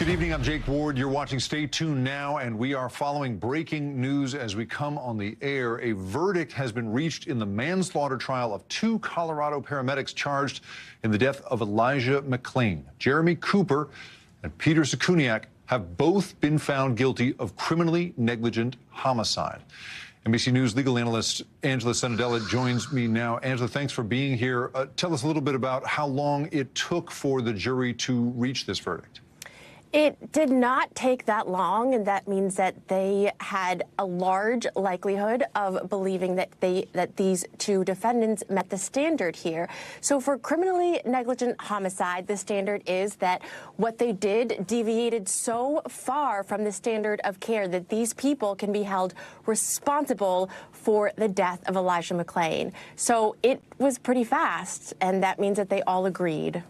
Good evening, I'm Jake Ward. You're watching Stay Tuned Now, and we are following breaking news as we come on the air. A verdict has been reached in the manslaughter trial of 2 Colorado paramedics charged in the death of Elijah McClain. Jeremy Cooper and Peter Sakuniak have both been found guilty of criminally negligent homicide. NBC News legal analyst Angela Senadella joins me now. Angela, thanks for being here. Tell us a little bit about how long it took for the jury to reach this verdict. It did not take that long, and that means that they had a large likelihood of believing that these 2 defendants met the standard here. So for criminally negligent homicide, the standard is that what they did deviated so far from the standard of care that these people can be held responsible for the death of Elijah McClain. So it was pretty fast, and that means that they all agreed.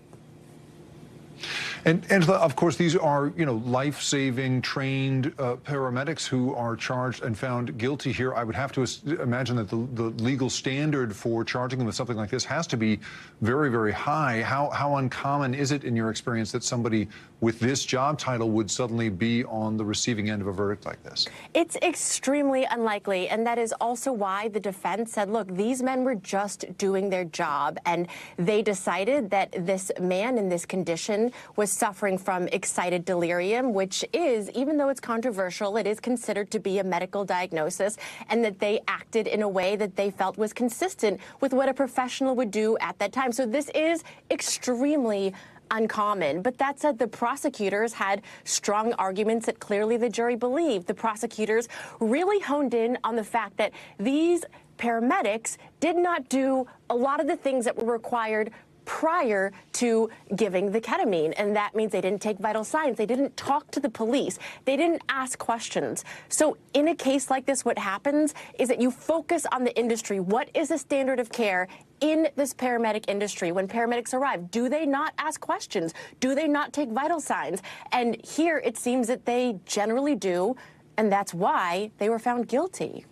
And Angela, of course, these are, life-saving, trained paramedics who are charged and found guilty here. I would have to imagine that the legal standard for charging them with something like this has to be very, very high. How uncommon is it in your experience that somebody with this job title would suddenly be on the receiving end of a verdict like this? It's extremely unlikely, and that is also why the defense said, look, these men were just doing their job, and they decided that this man in this condition was suffering from excited delirium, which is, even though it's controversial, it is considered to be a medical diagnosis, and that they acted in a way that they felt was consistent with what a professional would do at that time. So this is extremely uncommon. But that said, the prosecutors had strong arguments that clearly the jury believed. The prosecutors really honed in on the fact that these paramedics did not do a lot of the things that were required prior to giving the ketamine. And that means they didn't take vital signs. They didn't talk to the police. They didn't ask questions. So in a case like this, what happens is that you focus on the industry. What is the standard of care in this paramedic industry? When paramedics arrive, do they not ask questions? Do they not take vital signs? And here it seems that they generally do, and that's why they were found guilty.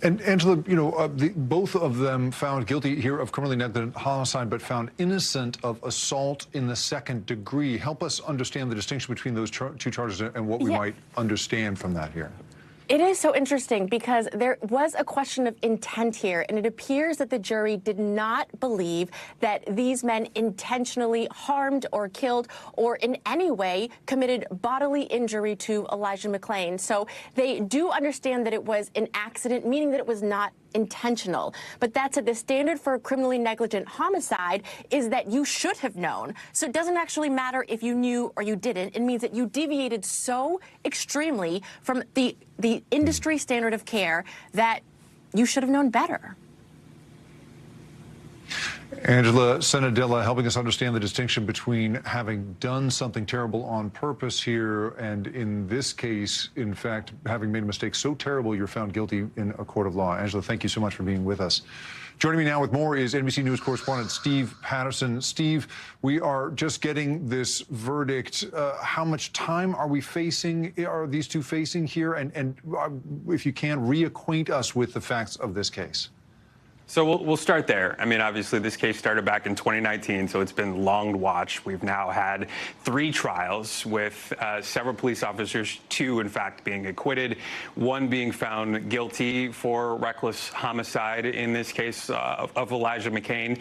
And Angela, both of them found guilty here of criminally negligent homicide, but found innocent of assault in the 2nd degree. Help us understand the distinction between those 2 charges and what we might understand from that here. It is so interesting because there was a question of intent here, and it appears that the jury did not believe that these men intentionally harmed or killed or in any way committed bodily injury to Elijah McClain. So they do understand that it was an accident, meaning that it was not intentional. But that's the standard for a criminally negligent homicide is that you should have known. So it doesn't actually matter if you knew or you didn't. It means that you deviated so extremely from the industry standard of care that you should have known better. Angela Senadella helping us understand the distinction between having done something terrible on purpose here and, in this case, in fact, having made a mistake so terrible you're found guilty in a court of law. Angela, thank you so much for being with us. Joining me now with more is NBC News correspondent Steve Patterson. Steve, we are just getting this verdict. How much time are these 2 facing here? And if you can, reacquaint us with the facts of this case. So we'll start there. I mean, obviously, this case started back in 2019, so it's been long to watch. We've now had 3 trials with several police officers, 2, in fact, being acquitted, 1 being found guilty for reckless homicide in this case of Elijah McClain.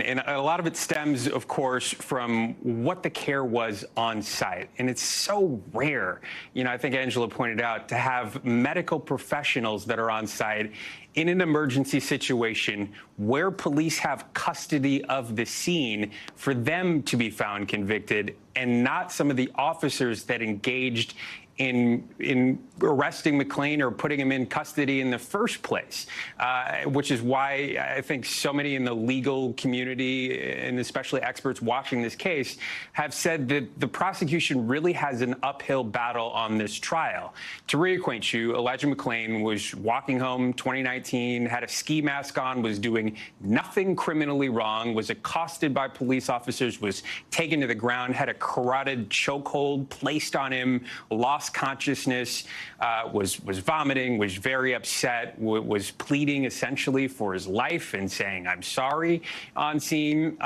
And a lot of it stems, of course, from what the care was on site. And it's so rare, I think Angela pointed out, to have medical professionals that are on site in an emergency situation where police have custody of the scene for them to be found convicted and not some of the officers that engaged in arresting McClain or putting him in custody in the first place, which is why I think so many in the legal community, and especially experts watching this case, have said that the prosecution really has an uphill battle on this trial. To reacquaint you, Elijah McClain was walking home 2019, had a ski mask on, was doing nothing criminally wrong, was accosted by police officers, was taken to the ground, had a carotid chokehold placed on him, lost lost consciousness, was vomiting, was very upset, was pleading essentially for his life and saying, "I'm sorry," on scene,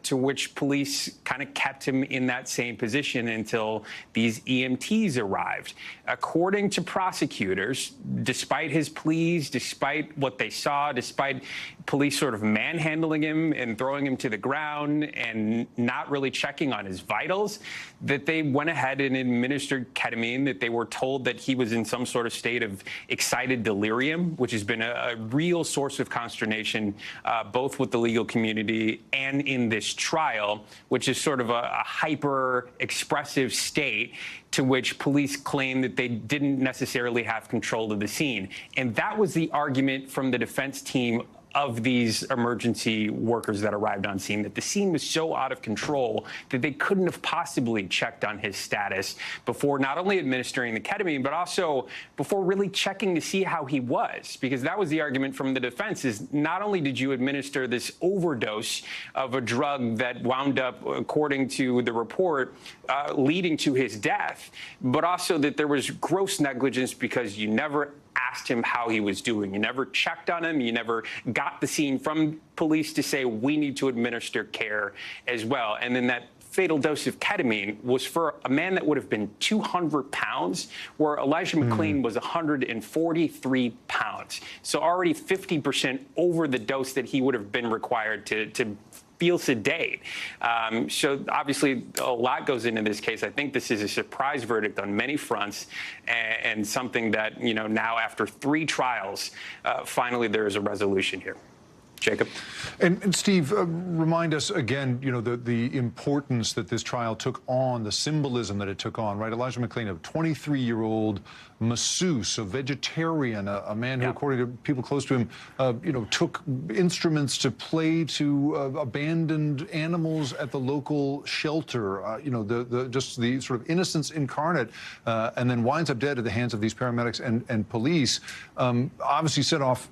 to which police kind of kept him in that same position until these EMTs arrived. According to prosecutors, despite his pleas, despite what they saw, despite police sort of manhandling him and throwing him to the ground and not really checking on his vitals, that they went ahead and administered ketamine, that they were told that he was in some sort of state of excited delirium, which has been a real source of consternation, both with the legal community and in this trial, which is sort of a hyper expressive state to which police claim that they didn't necessarily have control of the scene. And that was the argument from the defense team of these emergency workers that arrived on scene, that the scene was so out of control that they couldn't have possibly checked on his status before not only administering the ketamine, but also before really checking to see how he was. Because that was the argument from the defense, is not only did you administer this overdose of a drug that wound up, according to the report, leading to his death, but also that there was gross negligence because you never asked him how he was doing. You never checked on him. You never got the scene from police to say, we need to administer care as well. And then that fatal dose of ketamine was for a man that would have been 200 pounds, where Elijah McClain was 143 pounds. So already 50% over the dose that he would have been required to feel sedate. So obviously a lot goes into this case. I think this is a surprise verdict on many fronts, and something that, you know, now after 3 trials, finally there is a resolution here. Jacob. And Steve, remind us again, you know, the importance that this trial took on, the symbolism that it took on, right? Elijah McClain, a 23-year-old masseuse, a vegetarian, a man who, according to people close to him, you know, took instruments to play to abandoned animals at the local shelter. You know, just the sort of innocence incarnate, and then winds up dead at the hands of these paramedics and police. Obviously set off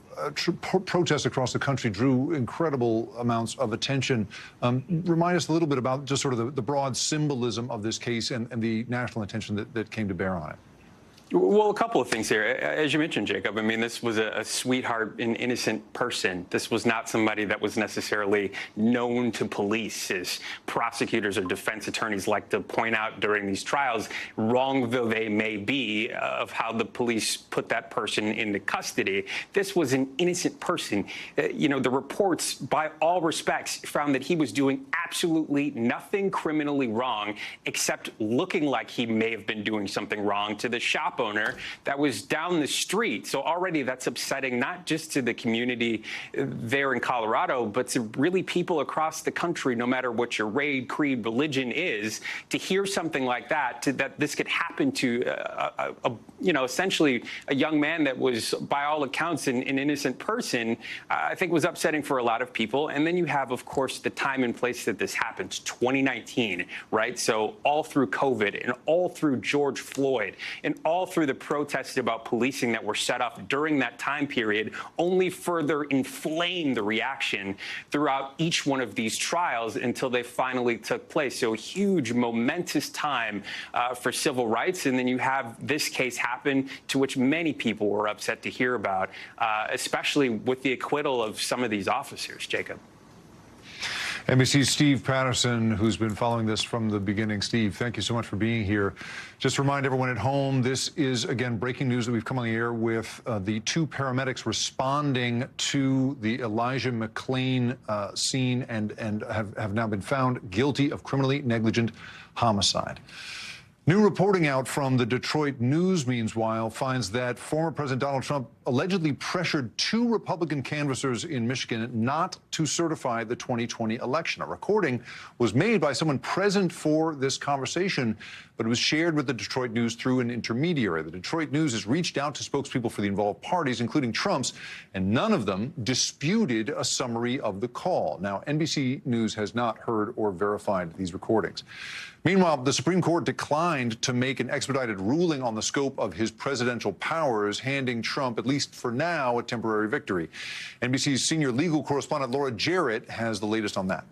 protests across the country, drew incredible amounts of attention. Remind us a little bit about just sort of the broad symbolism of this case and the national attention that came to bear on it. Well, a couple of things here. As you mentioned, Jacob, I mean, this was a sweetheart, an innocent person. This was not somebody that was necessarily known to police, as prosecutors or defense attorneys like to point out during these trials, wrong though they may be, of how the police put that person into custody. This was an innocent person. You know, the reports, by all respects, found that he was doing absolutely nothing criminally wrong, except looking like he may have been doing something wrong to the shop owner that was down the street. So already that's upsetting, not just to the community there in Colorado, but to really people across the country, no matter what your race, creed, religion is, to hear something like that, that this could happen to, you know, essentially a young man that was, by all accounts, an innocent person, I think was upsetting for a lot of people. And then you have, of course, the time and place that this happens, 2019, right? So all through COVID and all through George Floyd and all through the protests about policing that were set off during that time period only further inflamed the reaction throughout each one of these trials until they finally took place. So a huge, momentous time for civil rights. And then you have this case happen, to which many people were upset to hear about, especially with the acquittal of some of these officers, Jacob. NBC's Steve Patterson, who's been following this from the beginning. Steve, thank you so much for being here. Just to remind everyone at home, this is, again, breaking news that we've come on the air with the 2 paramedics responding to the Elijah McClain scene and have now been found guilty of criminally negligent homicide. New reporting out from the Detroit News, meanwhile, finds that former President Donald Trump allegedly pressured 2 Republican canvassers in Michigan not to certify the 2020 election. A recording was made by someone present for this conversation, but it was shared with the Detroit News through an intermediary. The Detroit News has reached out to spokespeople for the involved parties, including Trump's, and none of them disputed a summary of the call. Now, NBC News has not heard or verified these recordings. Meanwhile, the Supreme Court declined to make an expedited ruling on the scope of his presidential powers, handing Trump, at least for now, a temporary victory. NBC's senior legal correspondent Laura Jarrett has the latest on that.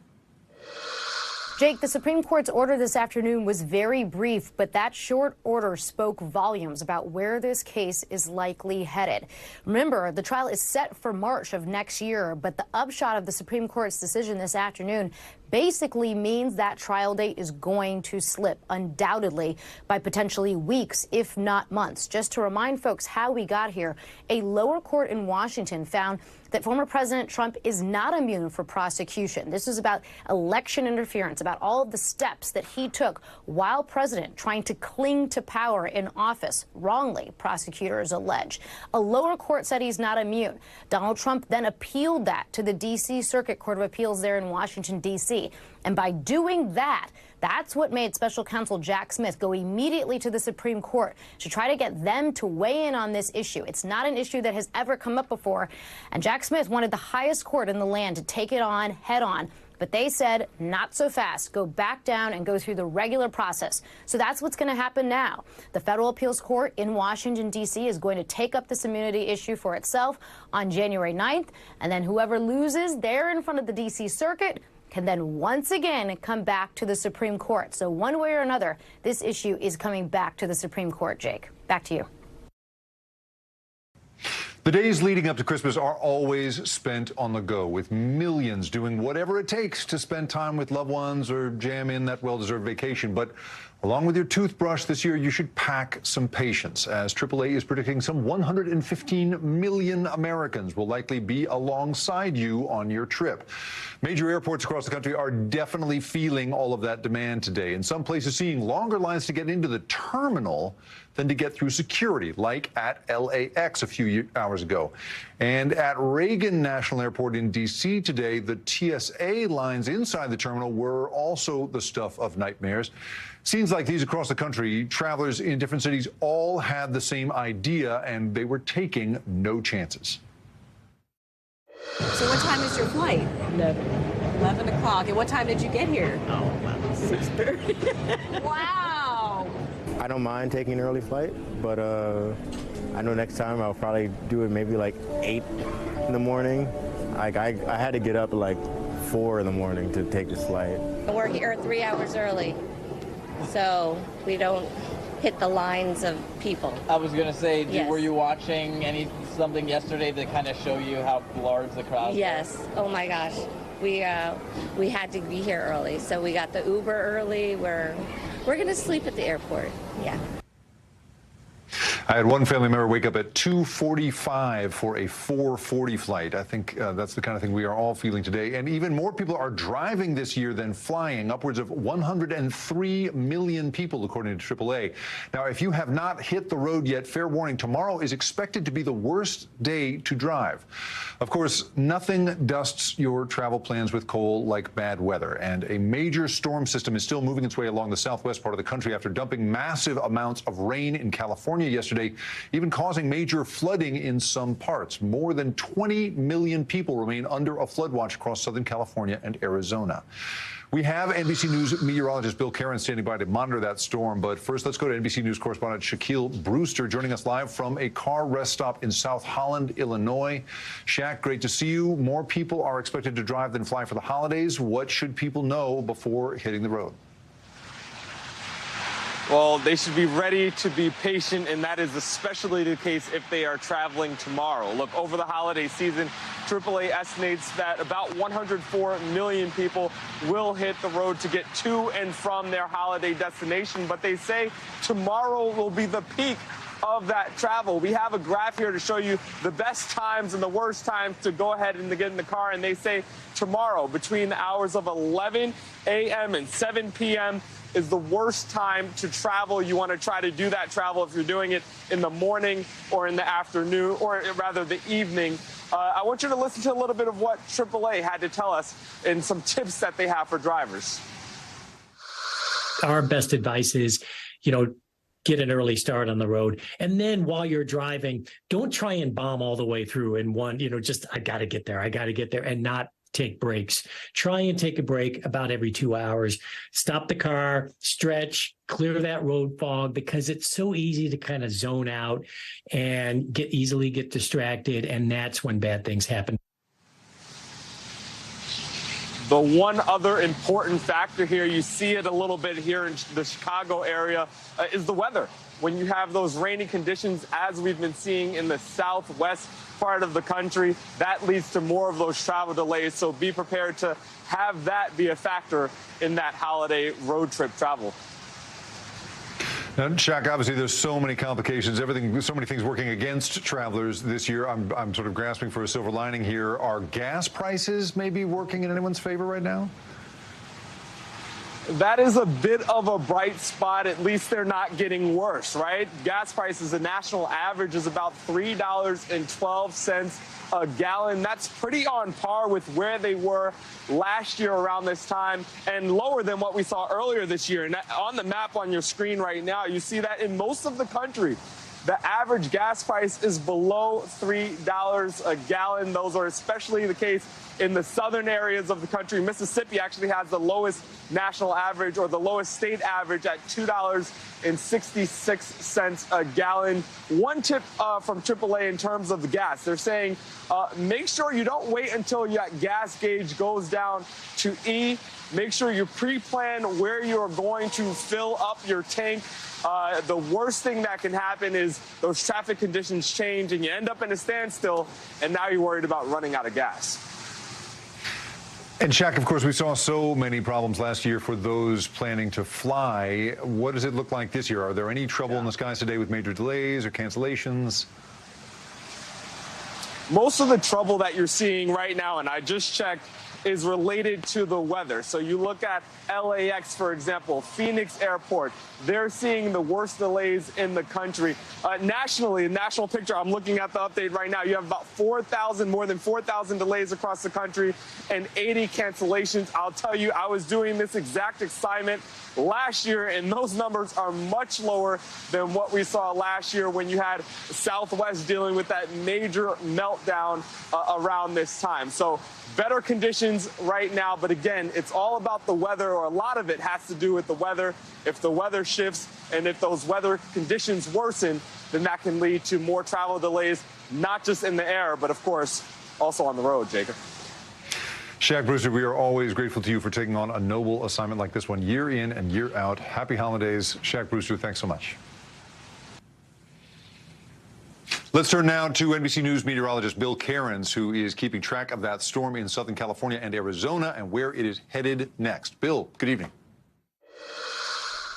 Jake, the Supreme Court's order this afternoon was very brief, but that short order spoke volumes about where this case is likely headed. Remember, the trial is set for March of next year, but the upshot of the Supreme Court's decision this afternoon basically means that trial date is going to slip, undoubtedly, by potentially weeks, if not months. Just to remind folks how we got here, a lower court in Washington found that former President Trump is not immune for prosecution. This is about election interference, about all of the steps that he took while president, trying to cling to power in office. Wrongly, prosecutors allege. A lower court said he's not immune. Donald Trump then appealed that to the D.C. Circuit Court of Appeals there in Washington, D.C. And by doing that, that's what made special counsel Jack Smith go immediately to the Supreme Court to try to get them to weigh in on this issue. It's not an issue that has ever come up before. And Jack Smith wanted the highest court in the land to take it on head on. But they said, not so fast. Go back down and go through the regular process. So that's what's going to happen now. The Federal Appeals Court in Washington, D.C. is going to take up this immunity issue for itself on January 9th. And then whoever loses there in front of the D.C. Circuit can then once again come back to the Supreme Court. So one way or another, this issue is coming back to the Supreme Court. Jake, back to you. The days leading up to Christmas are always spent on the go, with millions doing whatever it takes to spend time with loved ones or jam in that well-deserved vacation. But along with your toothbrush this year, you should pack some patience, as AAA is predicting some 115 million Americans will likely be alongside you on your trip. Major airports across the country are definitely feeling all of that demand today. In some places, seeing longer lines to get into the terminal than to get through security, like at LAX a few hours ago. And at Reagan National Airport in D.C. today, the TSA lines inside the terminal were also the stuff of nightmares. Scenes like these across the country, travelers in different cities all had the same idea, and they were taking no chances. So what time is your flight? 11 o'clock. And what time did you get here? Oh, about 6:30. Wow. I don't mind taking an early flight, but I know next time I'll probably do it maybe like 8 in the morning. Like I had to get up at like 4 in the morning to take this flight. We're here 3 hours early, so we don't hit the lines of people. I was gonna say, Yes. Were you watching something yesterday that kind of show you how large the crowd Yes. was? Oh my gosh. We had to be here early, so we got the Uber early. We're gonna sleep at the airport. Yeah. I had one family member wake up at 2:45 for a 4:40 flight. I think that's the kind of thing we are all feeling today. And even more people are driving this year than flying, upwards of 103 million people, according to AAA. Now, if you have not hit the road yet, fair warning, tomorrow is expected to be the worst day to drive. Of course, nothing dusts your travel plans with coal like bad weather. And a major storm system is still moving its way along the southwest part of the country after dumping massive amounts of rain in California yesterday, even causing major flooding in some parts. More than 20 million people remain under a flood watch across Southern California and Arizona. We have NBC News meteorologist Bill Karen standing by to monitor that storm. But first, let's go to NBC News correspondent Shaquille Brewster, joining us live from a car rest stop in South Holland, Illinois. Shaq, great to see you. More people are expected to drive than fly for the holidays. What should people know before hitting the road? Well, they should be ready to be patient, and that is especially the case if they are traveling tomorrow. Look, over the holiday season, AAA estimates that about 104 million people will hit the road to get to and from their holiday destination, but they say tomorrow will be the peak of that travel. We have a graph here to show you the best times and the worst times to go ahead and to get in the car, and they say tomorrow between the hours of 11 a.m. and 7 p.m. is the worst time to travel. You want to try to do that travel if you're doing it in the morning or in the afternoon, or rather the evening. I want you to listen to a little bit of what AAA had to tell us and some tips that they have for drivers. Our best advice is, get an early start on the road. And then while you're driving, don't try and bomb all the way through in one, just, I got to get there, and not take breaks. Try and take a break about every 2 hours. Stop the car, stretch, clear that road fog, because it's so easy to kind of zone out and easily get distracted. And that's when bad things happen. The one other important factor here, you see it a little bit here in the Chicago area, is the weather. When you have those rainy conditions, as we've been seeing in the southwest part of the country, that leads to more of those travel delays. So be prepared to have that be a factor in that holiday road trip travel. Now, Shaq, obviously there's so many complications, so many things working against travelers this year. I'm sort of grasping for a silver lining here. Are gas prices maybe working in anyone's favor right now? That is a bit of a bright spot. At least they're not getting worse, right? Gas prices, the national average is about $3.12 a gallon. That's pretty on par with where they were last year around this time and lower than what we saw earlier this year. And on the map on your screen right now, you see that in most of the country, the average gas price is below $3 a gallon. Those are especially the case in the southern areas of the country. Mississippi actually has the lowest national average, or the lowest state average, at $2.66 a gallon. One tip from AAA in terms of the gas, they're saying make sure you don't wait until your gas gauge goes down to E. Make sure you pre-plan where you are going to fill up your tank. The worst thing that can happen is those traffic conditions change and you end up in a standstill, and now you're worried about running out of gas. And Shaq, of course, we saw so many problems last year for those planning to fly. What does it look like this year? Are there any trouble in the skies today with major delays or cancellations? Most of the trouble that you're seeing right now, and I just checked, is related to the weather. So you look at LAX, for example, Phoenix Airport, they're seeing the worst delays in the country. Nationally, the national picture, I'm looking at the update right now, you have about more than 4,000 delays across the country and 80 cancellations. I'll tell you, I was doing this exact assignment last year, and those numbers are much lower than what we saw last year when you had Southwest dealing with that major meltdown around this time. So better conditions right now, but again, it's all about the weather, or a lot of it has to do with the weather. If the weather shifts and if those weather conditions worsen, then that can lead to more travel delays, not just in the air, but of course, also on the road, Jacob. Shaq Brewster, we are always grateful to you for taking on a noble assignment like this one, year in and year out. Happy holidays. Shaq Brewster, thanks so much. Let's turn now to NBC News meteorologist Bill Cairns, who is keeping track of that storm in Southern California and Arizona and where it is headed next. Bill, good evening.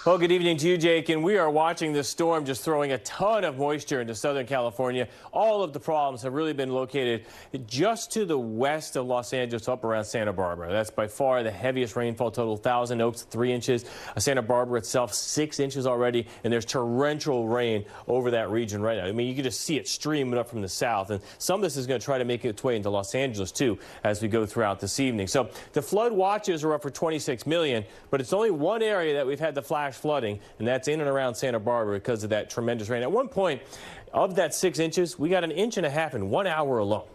Well, good evening to you, Jake. And we are watching this storm just throwing a ton of moisture into Southern California. All of the problems have really been located just to the west of Los Angeles, up around Santa Barbara. That's by far the heaviest rainfall total. Thousand Oaks, 3 inches. Santa Barbara itself, 6 inches already. And there's torrential rain over that region right now. I mean, you can just see it streaming up from the south. And some of this is going to try to make its way into Los Angeles, too, as we go throughout this evening. So the flood watches are up for 26 million, but it's only one area that we've had the flash flooding, and that's in and around Santa Barbara because of that tremendous rain. At one point, of that 6 inches, we got 1.5 inches in 1 hour alone.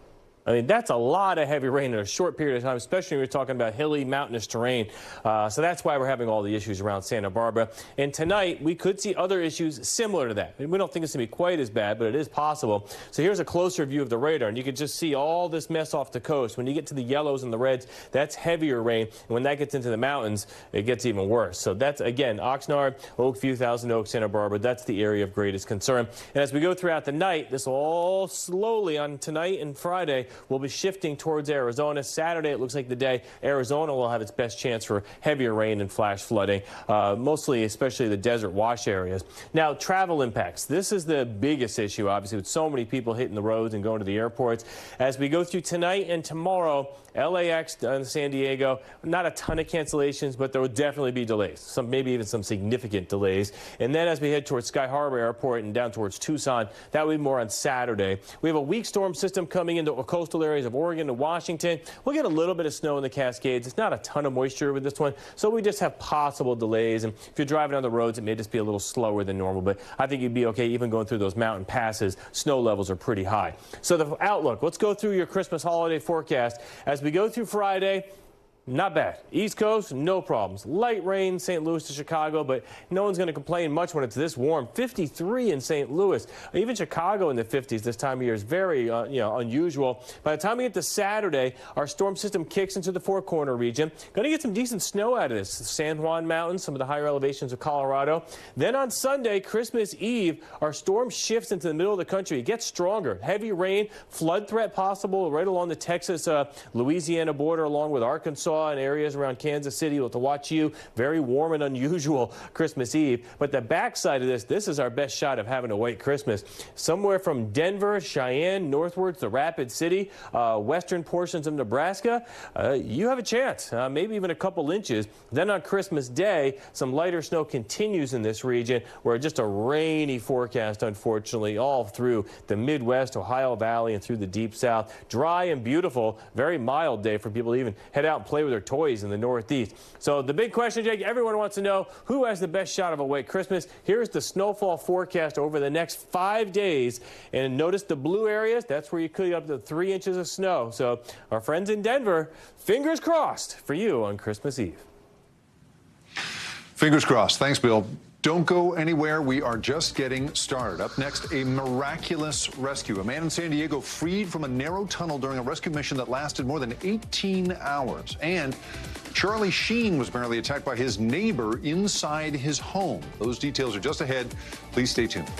I mean, that's a lot of heavy rain in a short period of time, especially when you're talking about hilly, mountainous terrain. So that's why we're having all the issues around Santa Barbara. And tonight, we could see other issues similar to that. We don't think it's going to be quite as bad, but it is possible. So here's a closer view of the radar, and you can just see all this mess off the coast. When you get to the yellows and the reds, that's heavier rain. And when that gets into the mountains, it gets even worse. So that's, again, Oxnard, Oakview, Thousand Oaks, Santa Barbara. That's the area of greatest concern. And as we go throughout the night, this will all slowly on tonight and Friday will be shifting towards Arizona. Saturday, it looks like the day Arizona will have its best chance for heavier rain and flash flooding, mostly, especially the desert wash areas. Now, travel impacts. This is the biggest issue, obviously, with so many people hitting the roads and going to the airports. As we go through tonight and tomorrow, LAX and San Diego, not a ton of cancellations, but there will definitely be delays, maybe even some significant delays. And then as we head towards Sky Harbor Airport and down towards Tucson, that will be more on Saturday. We have a weak storm system coming into coastal areas of Oregon to Washington. We'll get a little bit of snow in the Cascades. It's not a ton of moisture with this one, so we just have possible delays. And if you're driving on the roads, it may just be a little slower than normal, but I think you'd be okay even going through those mountain passes. Snow levels are pretty high. So the outlook, let's go through your Christmas holiday forecast. As we go through Friday, Not bad. East Coast, no problems. Light rain, St. Louis to Chicago, but no one's going to complain much when it's this warm. 53 in St. Louis. Even Chicago in the 50s this time of year is very unusual. By the time we get to Saturday, our storm system kicks into the Four Corner region. Going to get some decent snow out of this. San Juan Mountains, some of the higher elevations of Colorado. Then on Sunday, Christmas Eve, our storm shifts into the middle of the country. It gets stronger. Heavy rain, flood threat possible right along the Texas-Louisiana border, along with Arkansas and areas around Kansas City. We'll have to watch you. Very warm and unusual Christmas Eve. But the backside of this is our best shot of having a white Christmas. Somewhere from Denver, Cheyenne, northwards to Rapid City, western portions of Nebraska, you have a chance, maybe even a couple inches. Then on Christmas Day, some lighter snow continues in this region, where just a rainy forecast, unfortunately, all through the Midwest, Ohio Valley, and through the Deep South. Dry and beautiful, very mild day for people to even head out and play with their toys in the Northeast. So the big question, Jake, everyone wants to know who has the best shot of a white Christmas. Here's the snowfall forecast over the next 5 days. And notice the blue areas, that's where you could get up to 3 inches of snow. So our friends in Denver, fingers crossed for you on Christmas Eve. Fingers crossed. Thanks, Bill. Don't go anywhere. We are just getting started. Up next, a miraculous rescue. A man in San Diego freed from a narrow tunnel during a rescue mission that lasted more than 18 hours. And Charlie Sheen was apparently attacked by his neighbor inside his home. Those details are just ahead. Please stay tuned.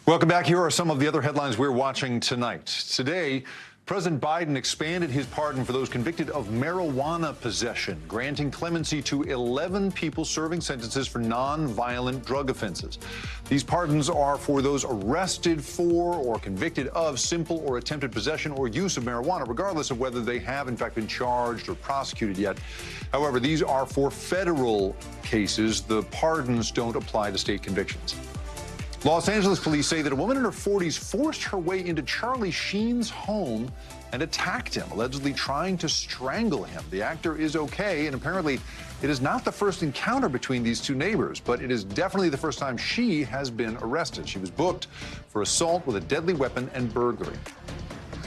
Welcome back. Here are some of the other headlines we're watching tonight. Today, President Biden expanded his pardon for those convicted of marijuana possession, granting clemency to 11 people serving sentences for non-violent drug offenses. These pardons are for those arrested for or convicted of simple or attempted possession or use of marijuana, regardless of whether they have, in fact, been charged or prosecuted yet. However, these are for federal cases. The pardons don't apply to state convictions. Los Angeles police say that a woman in her 40s forced her way into Charlie Sheen's home and attacked him, allegedly trying to strangle him. The actor is okay, and apparently it is not the first encounter between these two neighbors, but it is definitely the first time she has been arrested. She was booked for assault with a deadly weapon and burglary.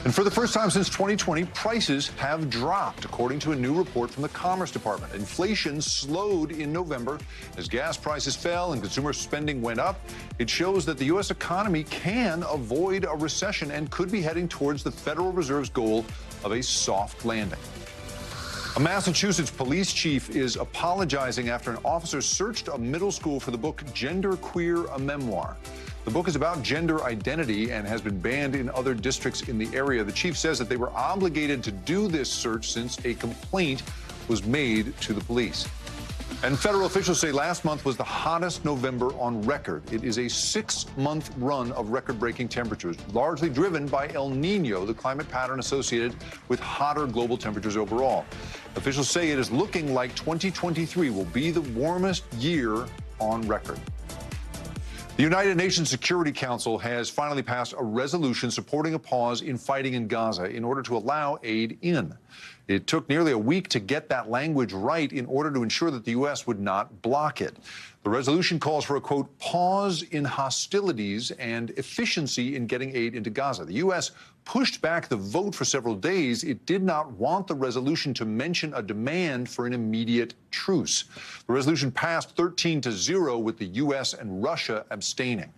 And for the first time since 2020, prices have dropped, according to a new report from the Commerce Department. Inflation slowed in November as gas prices fell and consumer spending went up. It shows that the U.S. economy can avoid a recession and could be heading towards the Federal Reserve's goal of a soft landing. A Massachusetts police chief is apologizing after an officer searched a middle school for the book Gender Queer, a Memoir. The book is about gender identity and has been banned in other districts in the area. The chief says that they were obligated to do this search since a complaint was made to the police. And federal officials say last month was the hottest November on record. It is a 6-month run of record-breaking temperatures, largely driven by El Nino, the climate pattern associated with hotter global temperatures overall. Officials say it is looking like 2023 will be the warmest year on record. The United Nations Security Council has finally passed a resolution supporting a pause in fighting in Gaza in order to allow aid in. It took nearly a week to get that language right in order to ensure that the U.S. would not block it. The resolution calls for a, quote, pause in hostilities and efficiency in getting aid into Gaza. The U.S. pushed back the vote for several days. It did not want the resolution to mention a demand for an immediate truce. The resolution passed 13-0 with the U.S. and Russia abstaining.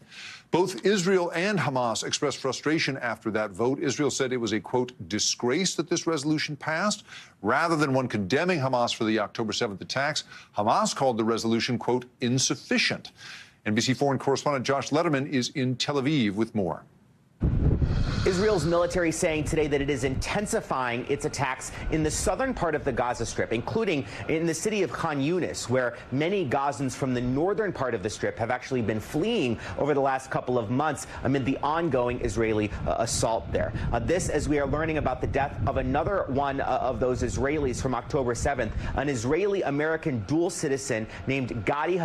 Both Israel and Hamas expressed frustration after that vote. Israel said it was a, quote, disgrace that this resolution passed. Rather than one condemning Hamas for the October 7th attacks, Hamas called the resolution, quote, insufficient. NBC foreign correspondent Josh Letterman is in Tel Aviv with more. Israel's military saying today that it is intensifying its attacks in the southern part of the Gaza Strip, including in the city of Khan Yunis, where many Gazans from the northern part of the Strip have actually been fleeing over the last couple of months amid the ongoing Israeli assault there. This, as we are learning about the death of another one of those Israelis from October 7th, an Israeli-American dual citizen named Gadi,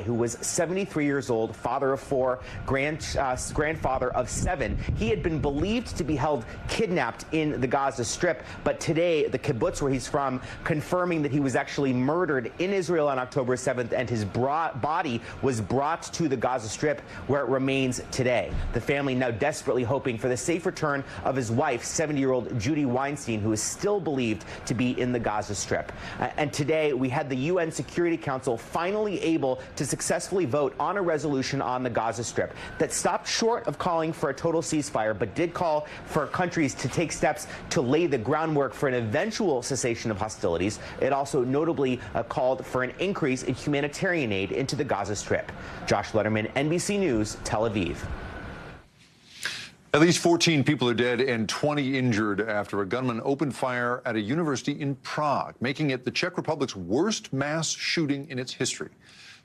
who was 73 years old, father of 4, grandfather of 7. He had been believed believed to be held kidnapped in the Gaza Strip. But today, the kibbutz where he's from confirming that he was actually murdered in Israel on October 7th, and his body was brought to the Gaza Strip, where it remains today. The family now desperately hoping for the safe return of his wife, 70-year-old Judy Weinstein, who is still believed to be in the Gaza Strip. And today, we had the UN Security Council finally able to successfully vote on a resolution on the Gaza Strip that stopped short of calling for a total ceasefire, but did call for countries to take steps to lay the groundwork for an eventual cessation of hostilities. It also notably called for an increase in humanitarian aid into the Gaza Strip. Josh Letterman, NBC News, Tel Aviv. At least 14 people are dead and 20 injured after a gunman opened fire at a university in Prague, making it the Czech Republic's worst mass shooting in its history.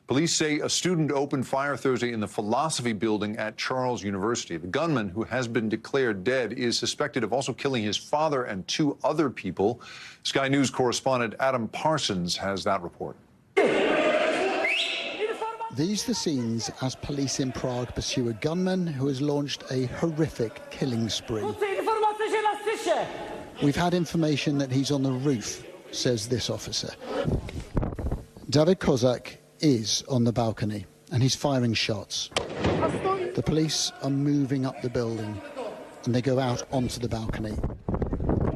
Police say a student opened fire Thursday in the philosophy building at Charles University. The gunman, who has been declared dead, is suspected of also killing his father and 2 other people. Sky News correspondent Adam Parsons has that report. These are the scenes as police in Prague pursue a gunman who has launched a horrific killing spree. We've had information that he's on the roof, says this officer. David Kozak is on the balcony and he's firing shots. The police are moving up the building and they go out onto the balcony.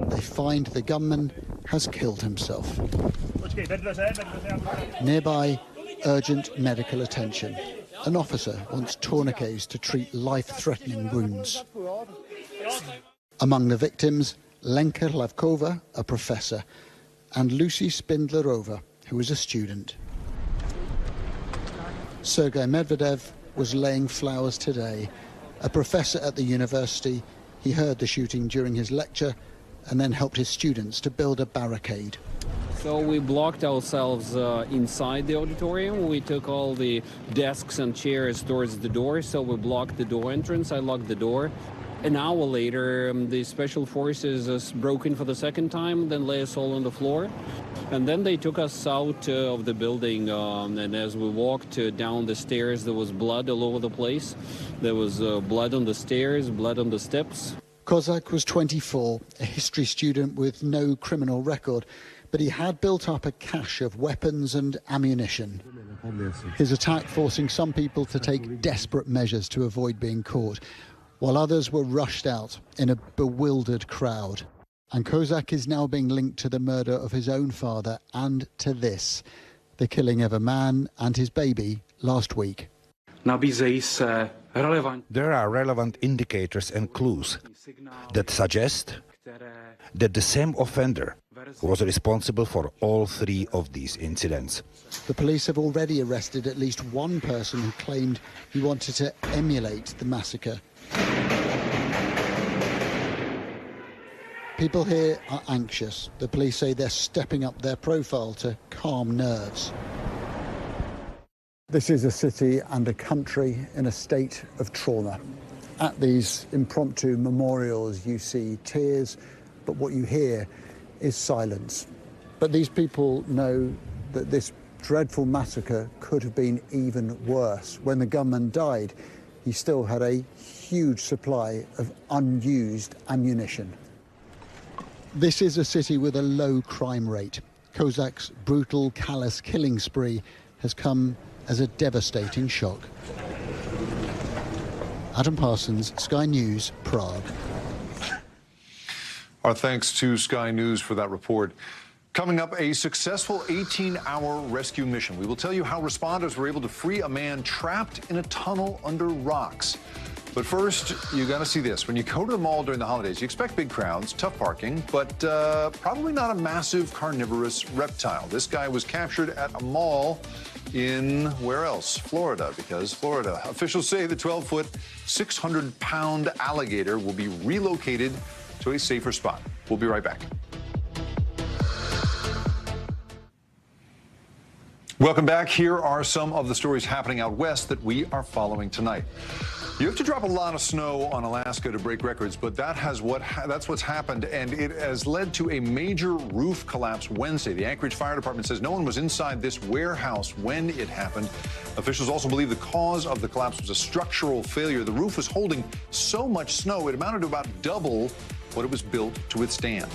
They find the gunman has killed himself. Nearby, urgent medical attention. An officer wants tourniquets to treat life-threatening wounds. Among the victims, Lenka Lavkova, a professor, and Lucy Spindlerova, who was a student. Sergei Medvedev was laying flowers today. A professor at the university, he heard the shooting during his lecture and then helped his students to build a barricade. So we blocked ourselves inside the auditorium. We took all the desks and chairs towards the door, so we blocked the door entrance. I locked the door. An hour later, the special forces broke in for the second time, then lay us all on the floor. And then they took us out of the building, and as we walked down the stairs, there was blood all over the place. There was blood on the stairs, blood on the steps. Kozak was 24, a history student with no criminal record, but he had built up a cache of weapons and ammunition. His attack forcing some people to take desperate measures to avoid being caught, while others were rushed out in a bewildered crowd. And Kozak is now being linked to the murder of his own father and to this, the killing of a man and his baby last week. There are relevant indicators and clues that suggest that the same offender was responsible for all 3 of these incidents. The police have already arrested at least one person who claimed he wanted to emulate the massacre. People here are anxious. The police say they're stepping up their profile to calm nerves. This is a city and a country in a state of trauma. At these impromptu memorials, you see tears, but what you hear is silence. But these people know that this dreadful massacre could have been even worse. When the gunman died, he still had a huge supply of unused ammunition. This is a city with a low crime rate. Kozak's brutal, callous killing spree has come as a devastating shock. Adam Parsons, Sky News, Prague. Our thanks to Sky News for that report. Coming up, a successful 18-hour rescue mission. We will tell you how responders were able to free a man trapped in a tunnel under rocks. But first, you got to see this. When you go to the mall during the holidays, you expect big crowds, tough parking, but probably not a massive carnivorous reptile. This guy was captured at a mall in, where else? Florida, because Florida. Officials say the 12-foot, 600-pound alligator will be relocated to a safer spot. We'll be right back. Welcome back. Here are some of the stories happening out west that we are following tonight. You have to drop a lot of snow on Alaska to break records, but that's what's happened, and it has led to a major roof collapse Wednesday. The Anchorage Fire Department says no one was inside this warehouse when it happened. Officials also believe the cause of the collapse was a structural failure. The roof was holding so much snow it amounted to about double what it was built to withstand.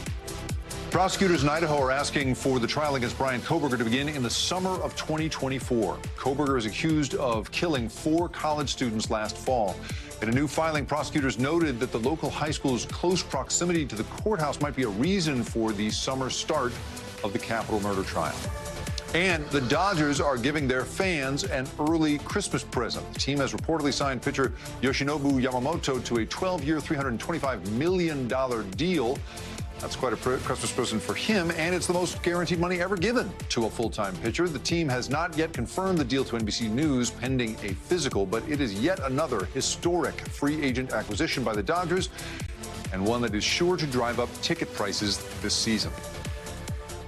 Prosecutors in Idaho are asking for the trial against Brian Kohberger to begin in the summer of 2024. Kohberger is accused of killing 4 college students last fall. In a new filing, prosecutors noted that the local high school's close proximity to the courthouse might be a reason for the summer start of the capital murder trial. And the Dodgers are giving their fans an early Christmas present. The team has reportedly signed pitcher Yoshinobu Yamamoto to a 12-year, $325 million deal. That's quite a Christmas present for him, and it's the most guaranteed money ever given to a full-time pitcher. The team has not yet confirmed the deal to NBC News pending a physical, but it is yet another historic free agent acquisition by the Dodgers, and one that is sure to drive up ticket prices this season.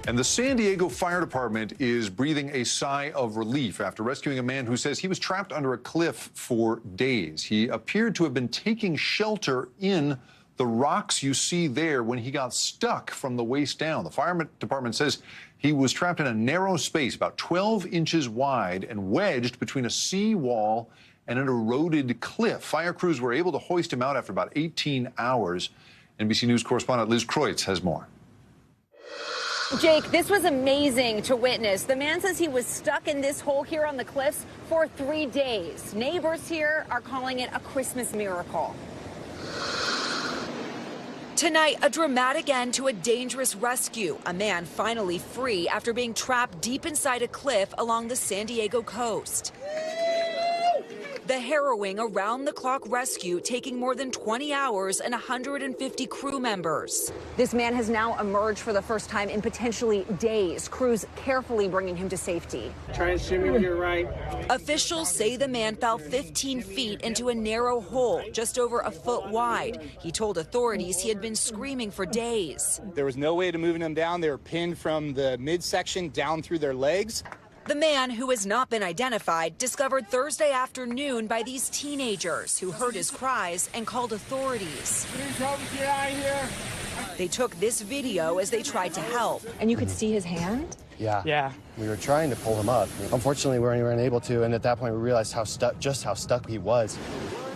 And the San Diego Fire Department is breathing a sigh of relief after rescuing a man who says he was trapped under a cliff for days. He appeared to have been taking shelter in the rocks you see there when he got stuck from the waist down. The fire department says he was trapped in a narrow space about 12 inches wide and wedged between a sea wall and an eroded cliff. Fire crews were able to hoist him out after about 18 hours. NBC News correspondent Liz Kreutz has more. Jake, this was amazing to witness. The man says he was stuck in this hole here on the cliffs for 3 days. Neighbors here are calling it a Christmas miracle. Tonight, a dramatic end to a dangerous rescue. A man finally free after being trapped deep inside a cliff along the San Diego coast. The harrowing around-the-clock rescue taking more than 20 hours and 150 crew members. This man has now emerged for the first time in potentially days. Crews carefully bringing him to safety. Try and shimmy with your right. Officials say the man fell 15 feet into a narrow hole just over a foot wide. He told authorities he had been screaming for days. There was no way to move them down. They were pinned from the midsection down through their legs. The man, who has not been identified, discovered Thursday afternoon by these teenagers who heard his cries and called authorities. Please help me get out of here. They took this video as they tried to help. And you could see his hand? Yeah. We were trying to pull him up. Unfortunately, we weren't able to, and at that point we realized just how stuck he was.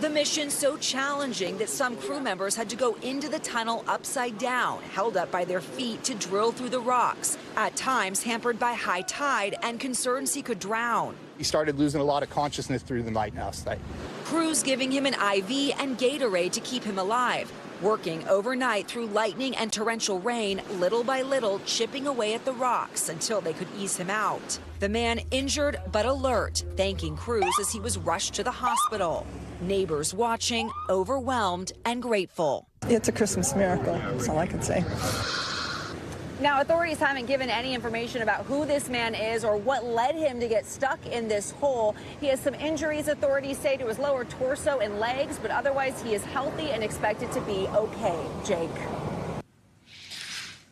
The mission so challenging that some crew members had to go into the tunnel upside down, held up by their feet to drill through the rocks, at times hampered by high tide and concerns he could drown. He started losing a lot of consciousness through the night last night. Crews giving him an IV and Gatorade to keep him alive, working overnight through lightning and torrential rain, little by little chipping away at the rocks until they could ease him out. The man injured but alert, thanking crews as he was rushed to the hospital. Neighbors watching, overwhelmed and grateful. It's a Christmas miracle, that's all I can say. Now, authorities haven't given any information about who this man is or what led him to get stuck in this hole. He has some injuries, authorities say, to his lower torso and legs, but otherwise he is healthy and expected to be okay. Jake.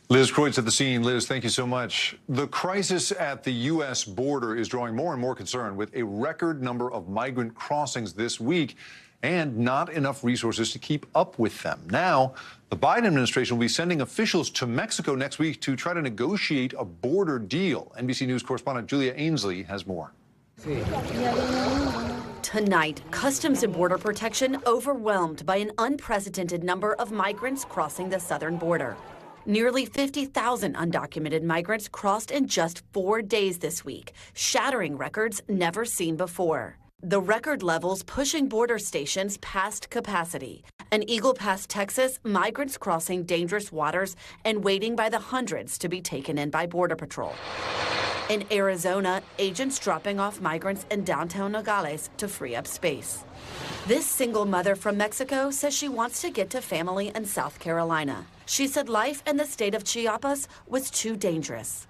Liz Kreutz at the scene. Liz, thank you so much. The crisis at the U.S. border is drawing more and more concern, with a record number of migrant crossings this week and not enough resources to keep up with them. Now, the Biden administration will be sending officials to Mexico next week to try to negotiate a border deal. NBC News correspondent Julia Ainsley has more. Tonight, Customs and Border Protection overwhelmed by an unprecedented number of migrants crossing the southern border. Nearly 50,000 undocumented migrants crossed in just 4 days this week, shattering records never seen before. The record levels pushing border stations past capacity. In Eagle Pass, Texas, migrants crossing dangerous waters and waiting by the hundreds to be taken in by Border Patrol. In Arizona, agents dropping off migrants in downtown Nogales to free up space. This single mother from Mexico says she wants to get to family in South Carolina. She said life in the state of Chiapas was too dangerous.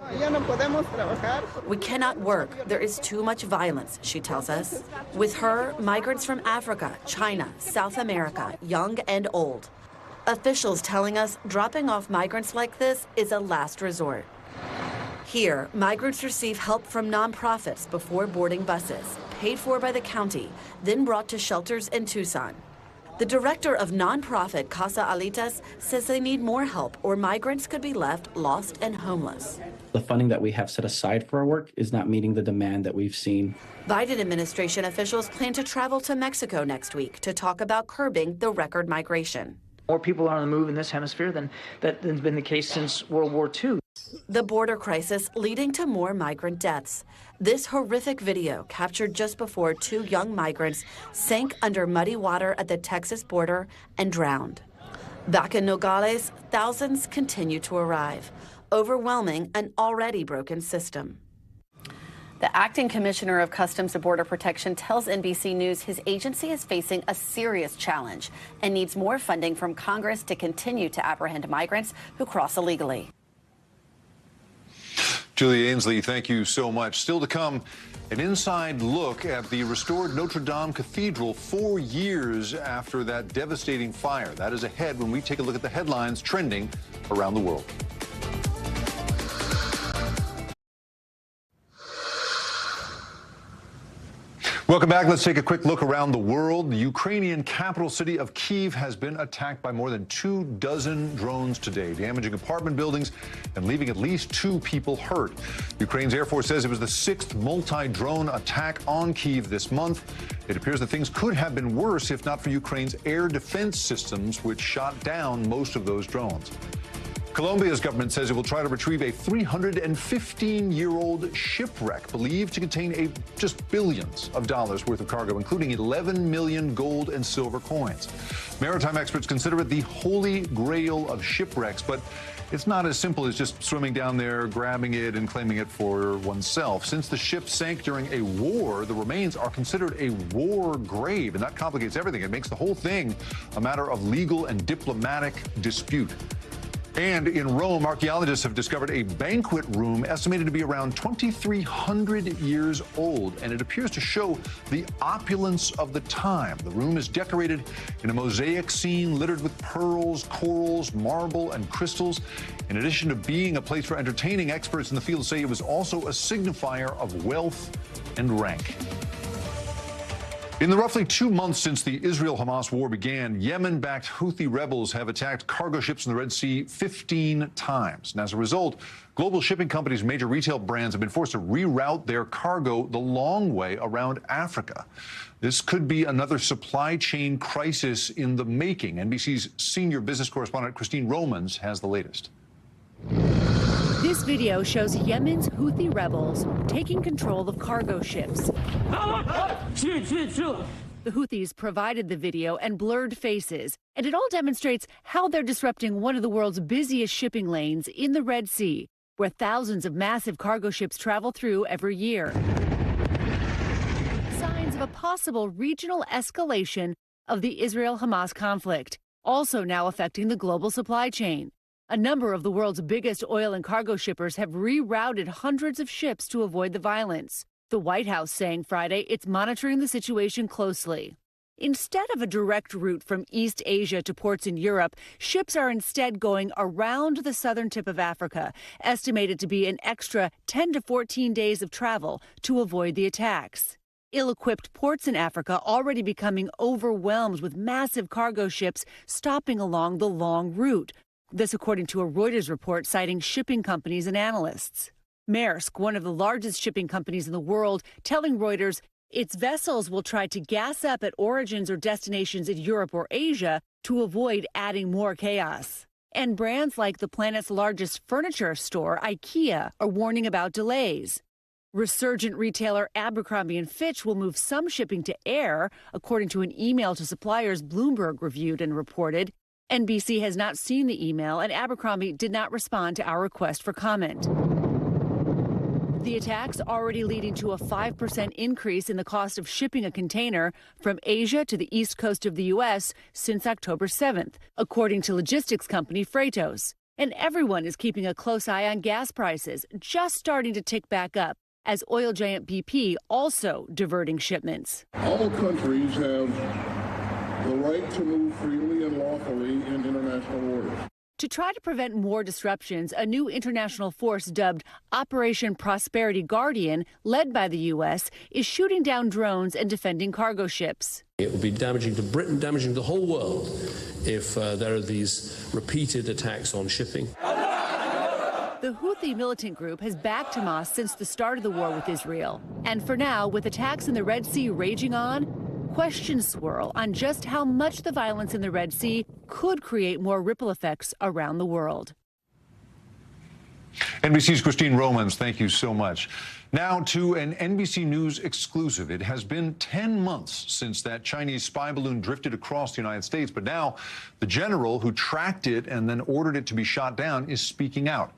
We cannot work. There is too much violence, she tells us. With her, migrants from Africa, China, South America, young and old. Officials telling us dropping off migrants like this is a last resort. Here, migrants receive help from nonprofits before boarding buses, paid for by the county, then brought to shelters in Tucson. The director of nonprofit Casa Alitas says they need more help or migrants could be left lost and homeless. The funding that we have set aside for our work is not meeting the demand that we've seen. Biden administration officials plan to travel to Mexico next week to talk about curbing the record migration. More people are on the move in this hemisphere than that's been the case since World War II. The border crisis leading to more migrant deaths. This horrific video, captured just before 2 young migrants sank under muddy water at the Texas border and drowned. Back in Nogales, thousands continue to arrive, overwhelming an already broken system. The acting commissioner of Customs and Border Protection tells NBC News his agency is facing a serious challenge and needs more funding from Congress to continue to apprehend migrants who cross illegally. Julie Ainsley, thank you so much. Still to come, an inside look at the restored Notre Dame Cathedral 4 years after that devastating fire. That is ahead when we take a look at the headlines trending around the world. Welcome back. Let's take a quick look around the world. The Ukrainian capital city of Kyiv has been attacked by more than 24 drones today, damaging apartment buildings and leaving at least 2 people hurt. Ukraine's Air Force says it was the 6th multi-drone attack on Kyiv this month. It appears that things could have been worse if not for Ukraine's air defense systems, which shot down most of those drones. Colombia's government says it will try to retrieve a 315-year-old shipwreck believed to contain just billions of dollars worth of cargo, including 11 million gold and silver coins. Maritime experts consider it the holy grail of shipwrecks, but it's not as simple as just swimming down there, grabbing it, and claiming it for oneself. Since the ship sank during a war, the remains are considered a war grave, and that complicates everything. It makes the whole thing a matter of legal and diplomatic dispute. And in Rome, archaeologists have discovered a banquet room estimated to be around 2,300 years old, and it appears to show the opulence of the time. The room is decorated in a mosaic scene littered with pearls, corals, marble, and crystals. In addition to being a place for entertaining, experts in the field say it was also a signifier of wealth and rank. In the roughly 2 months since the Israel-Hamas war began, Yemen-backed Houthi rebels have attacked cargo ships in the Red Sea 15 times. And as a result, global shipping companies and major retail brands have been forced to reroute their cargo the long way around Africa. This could be another supply chain crisis in the making. NBC's senior business correspondent Christine Romans has the latest. This video shows Yemen's Houthi rebels taking control of cargo ships. The Houthis provided the video and blurred faces, and it all demonstrates how they're disrupting one of the world's busiest shipping lanes in the Red Sea, where thousands of massive cargo ships travel through every year. Signs of a possible regional escalation of the Israel-Hamas conflict, also now affecting the global supply chain. A number of the world's biggest oil and cargo shippers have rerouted hundreds of ships to avoid the violence. The White House saying Friday it's monitoring the situation closely. Instead of a direct route from East Asia to ports in Europe, ships are instead going around the southern tip of Africa, estimated to be an extra 10 to 14 days of travel to avoid the attacks. Ill-equipped ports in Africa already becoming overwhelmed with massive cargo ships stopping along the long route. This according to a Reuters report citing shipping companies and analysts. Maersk, one of the largest shipping companies in the world, telling Reuters its vessels will try to gas up at origins or destinations in Europe or Asia to avoid adding more chaos. And brands like the planet's largest furniture store, IKEA, are warning about delays. Resurgent retailer Abercrombie & Fitch will move some shipping to air, according to an email to suppliers Bloomberg reviewed and reported. NBC has not seen the email, and Abercrombie did not respond to our request for comment. The attacks already leading to a 5% increase in the cost of shipping a container from Asia to the east coast of the U.S. since October 7th, according to logistics company Freightos. And everyone is keeping a close eye on gas prices, just starting to tick back up, as oil giant BP also diverting shipments. All countries have the right to move freely and lawfully in international waters. To try to prevent more disruptions, a new international force dubbed Operation Prosperity Guardian, led by the U.S., is shooting down drones and defending cargo ships. It will be damaging to Britain, damaging the whole world if there are these repeated attacks on shipping. The Houthi militant group has backed Hamas since the start of the war with Israel. And for now, with attacks in the Red Sea raging on, questions swirl on just how much the violence in the Red Sea could create more ripple effects around the world. NBC's Christine Romans, thank you so much. Now to an NBC News exclusive. It has been 10 months since that Chinese spy balloon drifted across the United States, but now the general who tracked it and then ordered it to be shot down is speaking out.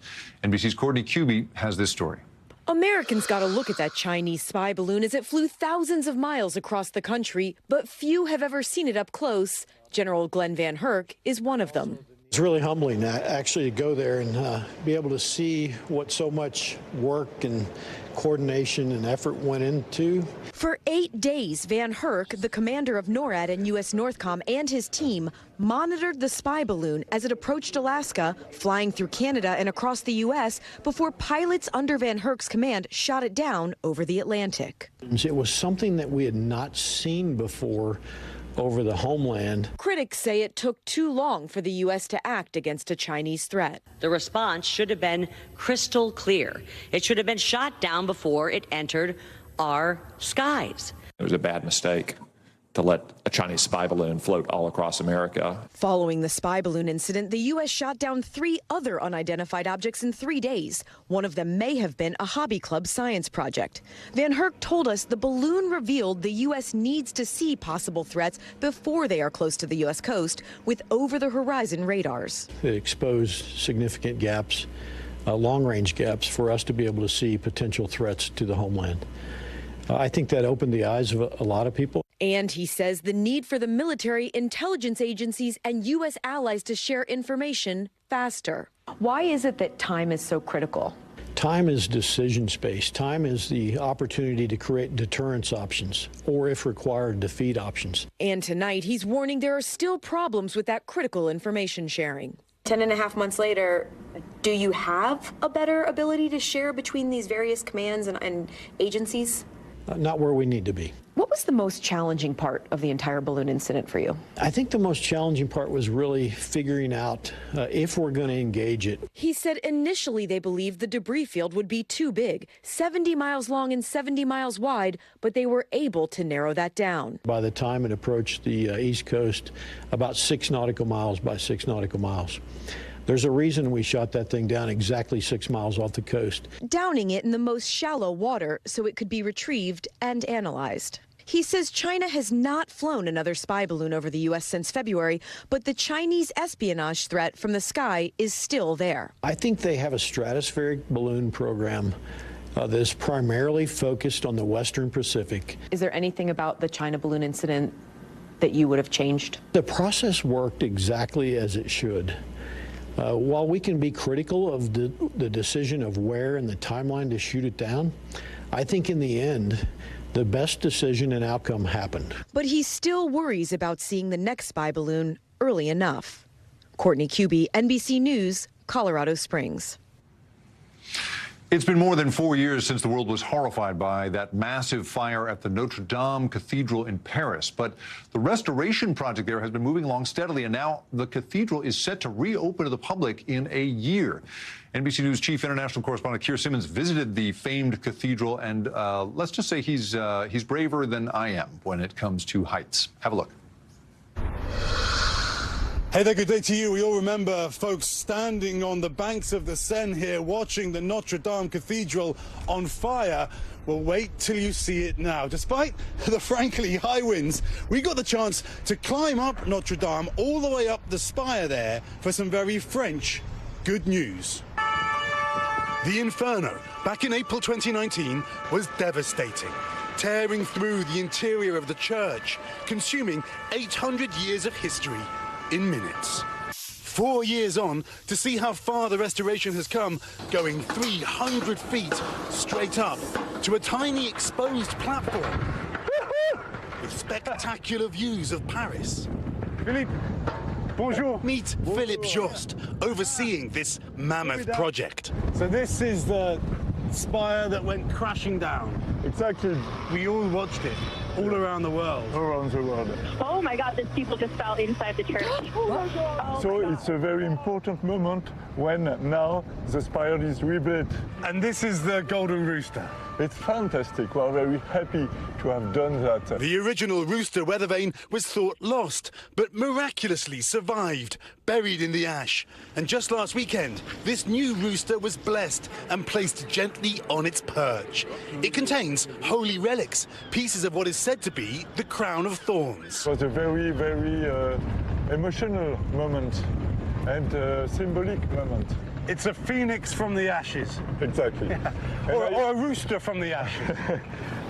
NBC's Courtney Cubie has this story. Americans got a look at that Chinese spy balloon as it flew thousands of miles across the country, but few have ever seen it up close. General Glenn Van Herk is one of them. It's really humbling actually to go there and be able to see what so much work and coordination and effort went into. For 8 days, Van Herk, the commander of NORAD and U.S. Northcom, and his team monitored the spy balloon as it approached Alaska, flying through Canada and across the U.S. before pilots under Van Herk's command shot it down over the Atlantic. It was something that we had not seen before over the homeland. Critics say it took too long for the U.S. to act against a Chinese threat. The response should have been crystal clear. It should have been shot down before it entered our skies. It was a bad mistake to let a Chinese spy balloon float all across America. Following the spy balloon incident, the U.S. shot down 3 other unidentified objects in 3 days. One of them may have been a hobby club science project. Van Herk told us the balloon revealed the U.S. needs to see possible threats before they are close to the U.S. coast with over-the-horizon radars. It exposed significant gaps, long-range gaps, for us to be able to see potential threats to the homeland. I think that opened the eyes of a lot of people. And he says the need for the military, intelligence agencies, and U.S. allies to share information faster. Why is it that time is so critical? Time is decision space. Time is the opportunity to create deterrence options, or if required, defeat options. And tonight, he's warning there are still problems with that critical information sharing. 10.5 months later, do you have a better ability to share between these various commands and agencies? Not where we need to be. What was the most challenging part of the entire balloon incident for you? I think the most challenging part was really figuring out if we're going to engage it. He said initially they believed the debris field would be too big, 70 miles long and 70 miles wide, but they were able to narrow that down. By the time it approached the East Coast, about 6 nautical miles by 6 nautical miles. There's a reason we shot that thing down exactly 6 miles off the coast. Downing it in the most shallow water so it could be retrieved and analyzed. He says China has not flown another spy balloon over the U.S. since February, but the Chinese espionage threat from the sky is still there. I think they have a stratospheric balloon program that is primarily focused on the Western Pacific. Is there anything about the China balloon incident that you would have changed? The process worked exactly as it should. While we can be critical of the decision of where and the timeline to shoot it down, I think in the end, the best decision and outcome happened. But he still worries about seeing the next spy balloon early enough. Courtney Cubie, NBC News, Colorado Springs. It's been more than 4 years since the world was horrified by that massive fire at the Notre Cathedral in Paris. But the restoration project there has been moving along steadily, and now the cathedral is set to reopen to the public in a year. NBC News chief international correspondent Keir Simmons visited the famed cathedral, and let's just say he's braver than I am when it comes to heights. Have a look. Hey there, good day to you. We all remember folks standing on the banks of the Seine here watching the Notre Dame Cathedral on fire. Well, wait till you see it now. Despite the frankly high winds, we got the chance to climb up Notre Dame all the way up the spire there for some very French good news. The inferno back in April 2019 was devastating, tearing through the interior of the church, consuming 800 years of history in minutes. 4 years on, to see how far the restoration has come, going 300 feet straight up to a tiny exposed platform with spectacular views of Paris. Philippe, Bonjour. Meet Philip Jost, overseeing this mammoth project. So this is the spire that went crashing down. Exactly. We all watched it, all around the world. Around the world. Oh my God, these people just fell inside the church. Oh so it's a very important moment when now the spire is rebuilt. And this is the Golden Rooster. It's fantastic. We're very happy to have done that. The original rooster weather vane was thought lost, but miraculously survived, buried in the ash. And just last weekend, this new rooster was blessed and placed gently on its perch. It contains holy relics, pieces of what is said to be the crown of thorns. It was a very, very emotional moment and symbolic moment. It's a phoenix from the ashes. Exactly. Yeah. Or a rooster from the ashes.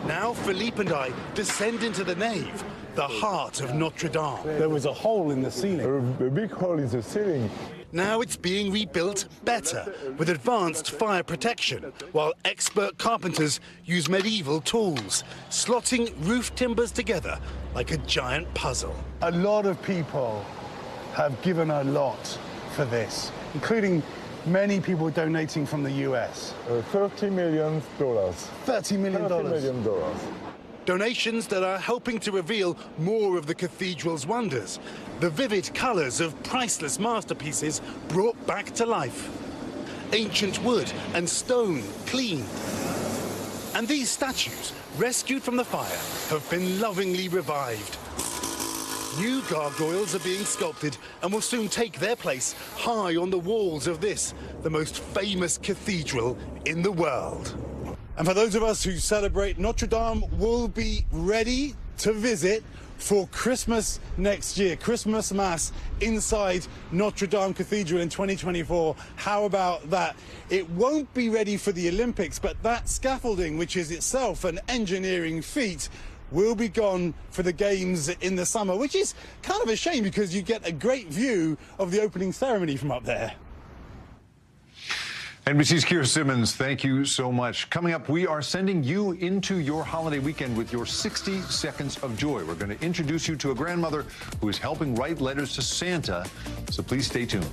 Now Philippe and I descend into the nave, the heart of Notre Dame. There was a hole in the ceiling. A big hole in the ceiling. Now it's being rebuilt better, with advanced fire protection, while expert carpenters use medieval tools, slotting roof timbers together like a giant puzzle. A lot of people have given a lot for this, including many people donating from the US. $30 million. $30 million. $30 million. Donations that are helping to reveal more of the cathedral's wonders. The vivid colours of priceless masterpieces brought back to life. Ancient wood and stone cleaned. And these statues, rescued from the fire, have been lovingly revived. New gargoyles are being sculpted and will soon take their place high on the walls of this, the most famous cathedral in the world. And for those of us who celebrate, Notre Dame will be ready to visit for Christmas next year. Christmas Mass inside Notre Dame Cathedral in 2024. How about that? It won't be ready for the Olympics, but that scaffolding, which is itself an engineering feat, will be gone for the games in the summer, which is kind of a shame because you get a great view of the opening ceremony from up there. NBC's Keir Simmons, thank you so much. Coming up, we are sending you into your holiday weekend with your 60 Seconds of Joy. We're going to introduce you to a grandmother who is helping write letters to Santa, so please stay tuned.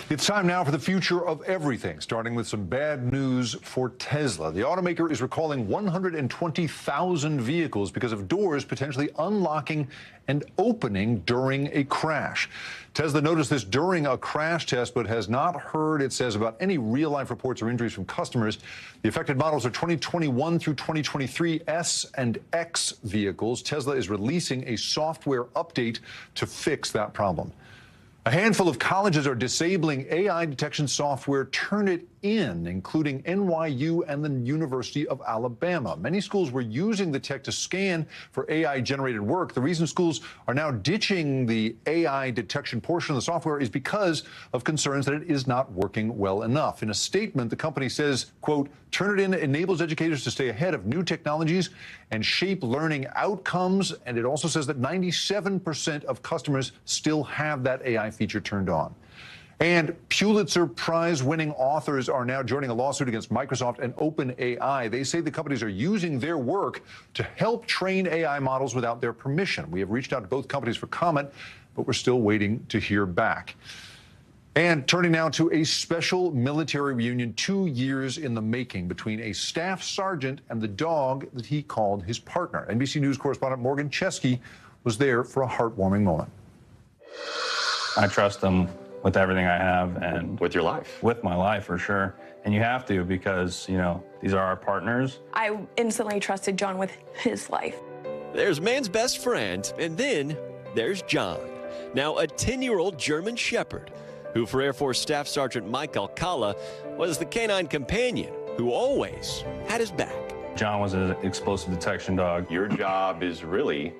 It's time now for the future of everything, starting with some bad news for Tesla. The automaker is recalling 120,000 vehicles because of doors potentially unlocking and opening during a crash. Tesla noticed this during a crash test, but has not heard, it says, about any real-life reports or injuries from customers. The affected models are 2021 through 2023 S and X vehicles. Tesla is releasing a software update to fix that problem. A handful of colleges are disabling AI detection software Turnitin, including NYU and the University of Alabama. Many schools were using the tech to scan for AI-generated work. The reason schools are now ditching the AI detection portion of the software is because of concerns that it is not working well enough. In a statement, the company says, quote, Turnitin enables educators to stay ahead of new technologies and shape learning outcomes. And it also says that 97% of customers still have that AI feature turned on. And Pulitzer Prize-winning authors are now joining a lawsuit against Microsoft and OpenAI. They say the companies are using their work to help train AI models without their permission. We have reached out to both companies for comment, but we're still waiting to hear back. And turning now to a special military reunion 2 years in the making between a staff sergeant and the dog that he called his partner. NBC News correspondent Morgan Chesky was there for a heartwarming moment. I trust them with everything I have and with your life, with my life for sure. And you have to, because, you know, these are our partners. I instantly trusted John with his life. There's man's best friend, and then there's John, now a 10-year-old German Shepherd, who for Air Force Staff Sergeant Mike Alcala was the canine companion who always had his back. John was an explosive detection dog. Your job is really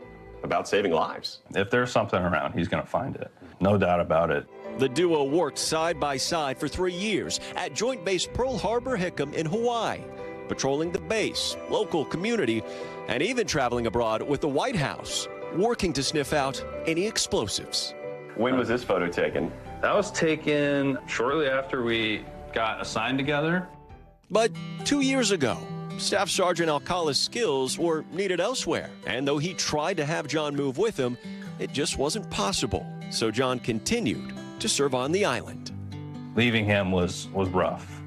about saving lives. If there's something around, he's going to find it. No doubt about it. The duo worked side by side for 3 years at Joint Base Pearl Harbor Hickam in Hawaii, patrolling the base, local community, and even traveling abroad with the White House, working to sniff out any explosives. When was this photo taken? That was taken shortly after we got assigned together. But 2 years ago, Staff Sergeant Alcala's skills were needed elsewhere, and though he tried to have John move with him, it just wasn't possible. So John continued to serve on the island. Leaving him was rough.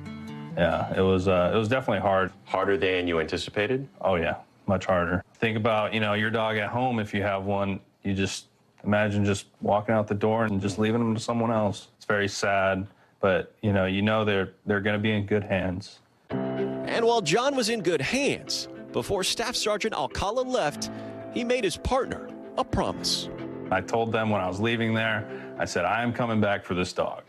Yeah, it was definitely hard. Harder than you anticipated? Oh yeah, much harder. Think about, your dog at home. If you have one, you just imagine just walking out the door and just leaving them to someone else. It's very sad, but you know they're going to be in good hands. And while John was in good hands, before Staff Sergeant Alcala left, he made his partner a promise. I told them when I was leaving there, I said, I am coming back for this dog.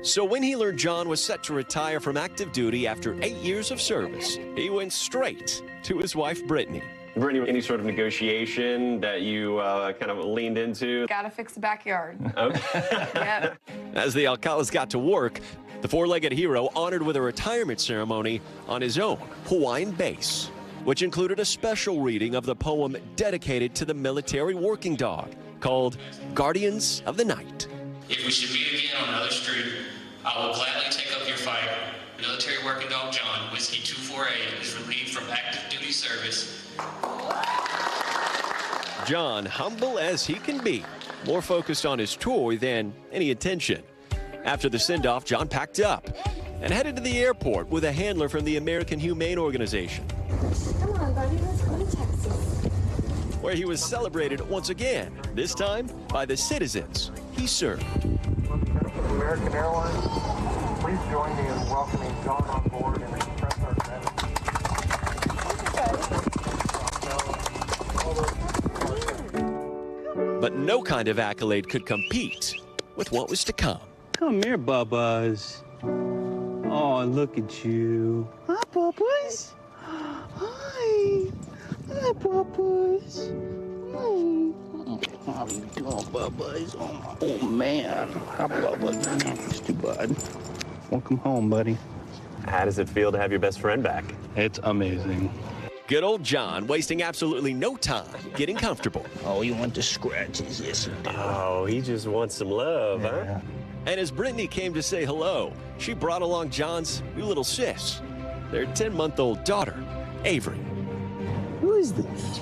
So when he learned John was set to retire from active duty after 8 years of service, he went straight to his wife, Brittany. Brittany, any sort of negotiation that you kind of leaned into? Gotta fix the backyard. Okay. Yep. As the Alcalas got to work, the four-legged hero honored with a retirement ceremony on his own Hawaiian base, which included a special reading of the poem dedicated to the military working dog called Guardians of the Night. If we should meet again on another street, I will gladly take up your fight. Military working dog John, Whiskey 248, is relieved from active duty service. John, humble as he can be, more focused on his toy than any attention. After the send-off, John packed up and headed to the airport with a handler from the American Humane Organization. Come on, buddy, let's go to Texas. Where he was celebrated once again, this time by the citizens he served. American Airlines, please join me in welcoming John on board and express our gratitude. But no kind of accolade could compete with what was to come. Come here, Bubba's. Oh, look at you. Hi, Bubba's. Hi. Hi, Bubba's. How you doing, Bubba's? Oh, man. Hi, Bubba. It's too bad. Welcome home, buddy. How does it feel to have your best friend back? It's amazing. Good old John wasting absolutely no time getting comfortable. Oh, you want the scratches? Yes, you do. Oh, he just wants some love, Yeah. huh? And as Brittany came to say hello, she brought along John's new little sis, their 10-month-old daughter, Avery. Who is this?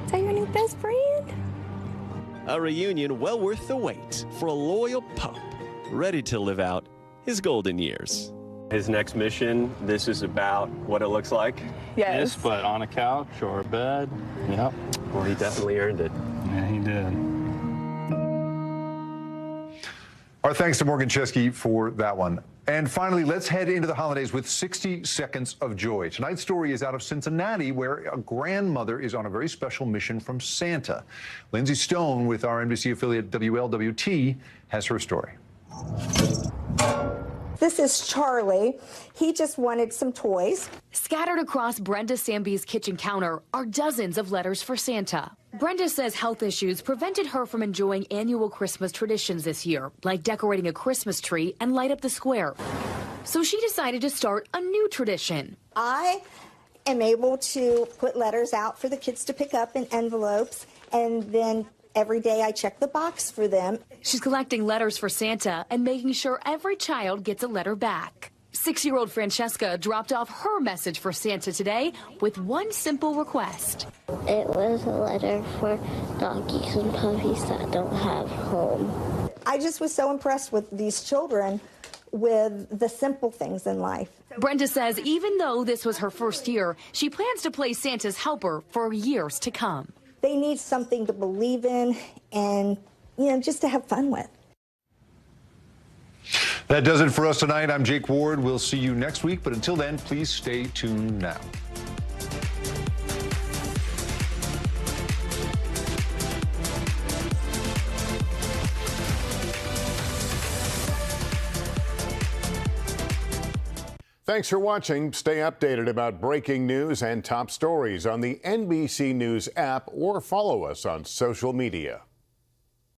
Is that your new best friend? A reunion well worth the wait for a loyal pup, ready to live out his golden years. His next mission, this is about what it looks like? Yes, but on a couch or a bed. Yep. Well, he definitely earned it. Yeah, he did. Our thanks to Morgan Chesky for that one. And finally, let's head into the holidays with 60 Seconds of Joy. Tonight's story is out of Cincinnati, where a grandmother is on a very special mission from Santa. Lindsay Stone with our NBC affiliate WLWT has her story. This is Charlie. He just wanted some toys. Scattered across Brenda Samby's kitchen counter are dozens of letters for Santa. Brenda says health issues prevented her from enjoying annual Christmas traditions this year, like decorating a Christmas tree and light up the square. So she decided to start a new tradition. I am able to put letters out for the kids to pick up in envelopes, and then every day I check the box for them. She's collecting letters for Santa and making sure every child gets a letter back. 6-year-old Francesca dropped off her message for Santa today with one simple request. It was a letter for donkeys and puppies that don't have home. I just was so impressed with these children with the simple things in life. Brenda says even though this was her first year, she plans to play Santa's helper for years to come. They need something to believe in and, just to have fun with. That does it for us tonight. I'm Jake Ward. We'll see you next week. But until then, please stay tuned now. Thanks for watching. Stay updated about breaking news and top stories on the NBC News app or follow us on social media.